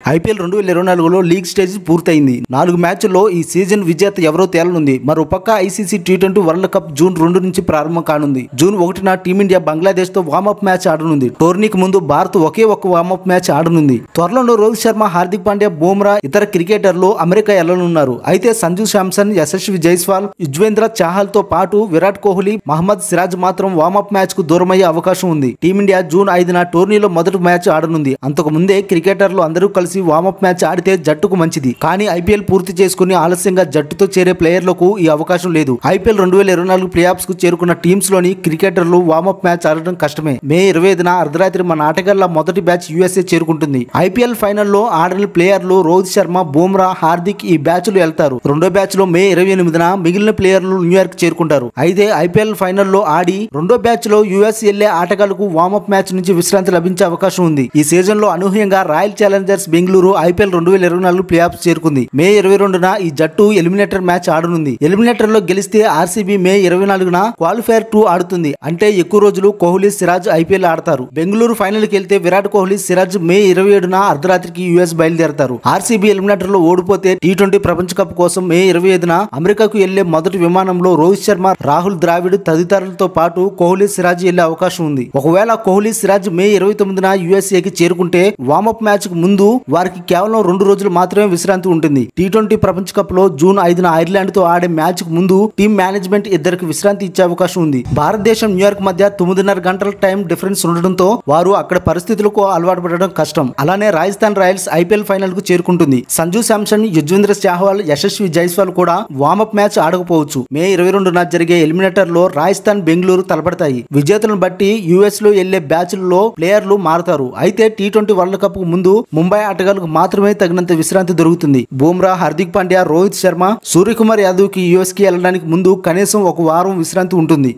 IPL 2024లో league stage పూర్తయింది. 4 మ్యాచ్ల్లో ఈ సీజన్ విజేత ఎవరో తేలనుంది. మరోపక్క ICC T20 world cup June 2 నుంచి ప్రారంభం కానుంది. జూన్ 1న టీమిండియా బంగ్లాదేశ్ తో వార్మప్ మ్యాచ్ ఆడనుంది. టోర్నీకి ముందు భారత్ ఒకే ఒక్క వార్మప్ మ్యాచ్ ఆడనుంది. త్వరలోనే రోహిత్ శర్మ, హార్దిక్ పాండ్యా, బుమ్రా ఇతర క్రికెటర్లు అమెరికా వెళ్లనున్నారు. అయితే సంజు శాంసన్, యశస్వి జైస్వాల్, యుజ్వేంద్ర చాహల్ తో పాటు విరాట్ కోహ్లీ, మహమ్మద్ సిరాజ్ మాత్రం వార్మప్ మ్యాచ్ కు దూరమయ్యే అవకాశం ఉంది. టీమిండియా జూన్ 5న టోర్నీలో మొదటి మ్యాచ్ ఆడనుంది. అంతకు ముందే క్రికెటర్లు అందరూ కలిసి వార్మప్ మ్యాచ్ ఆడితే జట్టుకు మంచిది. కానీ ఐపీఎల్ పూర్తి చేసుకుని ఆలస్యంగా జట్టుతో చేరే ప్లేయర్లకు ఈ అవకాశం లేదు. ఐపీఎల్ 2024 ప్లే ఆఫ్స్ కు చేరుకున్న టీమ్స్ లోని క్రికెటర్లు వార్మప్ మ్యాచ్ ఆడడం కష్టమే. మే 25న అర్ధరాత్రి మన ఆటగాళ్ల మొదటి బ్యాచ్ యూఎస్ఏ చేరుకుంటుంది. ఐపీఎల్ ఫైనల్లో ఆడని ప్లేయర్లు రోహిత్ శర్మ, బుమ్రా, హార్దిక్ ఈ బ్యాచ్ లో వెళ్తారు. రెండో బ్యాచ్ లో మే 28న మిగిలిన ప్లేయర్లు న్యూయార్క్ చేరుకుంటారు. అయితే ఐపీఎల్ ఫైనల్లో ఆడి రెండో బ్యాచ్ లో యూఎస్ వెళ్లే ఆటగాళ్లకు వార్మప్ మ్యాచ్ నుంచి విశ్రాంతి లభించే అవకాశం ఉంది. ఈ సీజన్ లో అనూహ్యంగా royal Challengers Bengaluru IPL 2024 play offs చేరుకుంది. మే 22న ఈ జట్టు ఎలిమినేటర్ మ్యాచ్ ఆడనుంది. ఎలిమినేటర్ లో గెలిస్తే ఆర్సీబీ మే 24న క్వాలిఫైర్ 2 ఆడుతుంది. అంటే ఎక్కువ రోజులు కోహ్లీ, సిరాజ్ ఐపీఎల్ ఆడతారు. బెంగళూరు ఫైనల్ కి వెళ్తే విరాట్ కోహ్లీ, సిరాజ్ మే 27న అర్ధరాత్రికి యూఎస్ బయలుదేరతారు. ఆర్సీబీ ఎలిమినేటర్ లో ఓడిపోతే టీ20 ప్రపంచ కప్ కోసం మే 25న అమెరికాకు వెళ్లే మొదటి విమానంలో రోహిత్ శర్మ, రాహుల్ ద్రావిడ్ తదితరులతో పాటు కోహ్లీ, సిరాజ్ వెళ్లే అవకాశం ఉంది. ఒకవేళ కోహ్లీ, సిరాజ్ మే 29న యూఎస్ఏకి చేరుకుంటే వార్మప్ మ్యాచ్ కు ముందు వారికి కేవలం 2 రోజులు మాత్రమే విశ్రాంతి ఉంటుంది. టీ20 ప్రపంచ కప్ లో జూన్ 5న ఐర్లాండ్ తో ఆడే మ్యాచ్ కు ముందు టీమ్ మేనేజ్మెంట్ ఇద్దరికి విశ్రాంతి ఇచ్చే అవకాశం ఉంది. భారతదేశం, న్యూయార్క్ మధ్య 9.5 గంటల టైం డిఫరెన్స్ ఉండడంతో వారు అక్కడ పరిస్థితులకు అలవాటు పడడం కష్టం. అలానే రాజస్థాన్ రాయల్స్ ఐపీఎల్ ఫైనల్ కు చేరుకుంటుంది. సంజు శాంసన్, యుజ్వేంద్ర చాహల్, యశస్వి జైస్వాల్ కూడా వార్మప్ మ్యాచ్ ఆడకపోవచ్చు. మే 22న జరిగే ఎలిమినేటర్ లో రాజస్థాన్, బెంగళూరు తలపడతాయి. విజేతలను బట్టి యూఎస్ లో వెళ్లే బ్యాచ్లలో ప్లేయర్లు మారతారు. అయితే టీ20 వరల్డ్ కప్ ముందు ముంబై ఆటగాళ్లకు మాత్రమే తగినంత విశ్రాంతి దొరుకుతుంది. బుమ్రా, హార్దిక్ పాండ్యా, రోహిత్ శర్మ, సూర్యకుమార్ యాదవ్ కి యూఎస్ కి వెళ్లడానికి ముందు కనీసం 1 వారం విశ్రాంతి ఉంటుంది.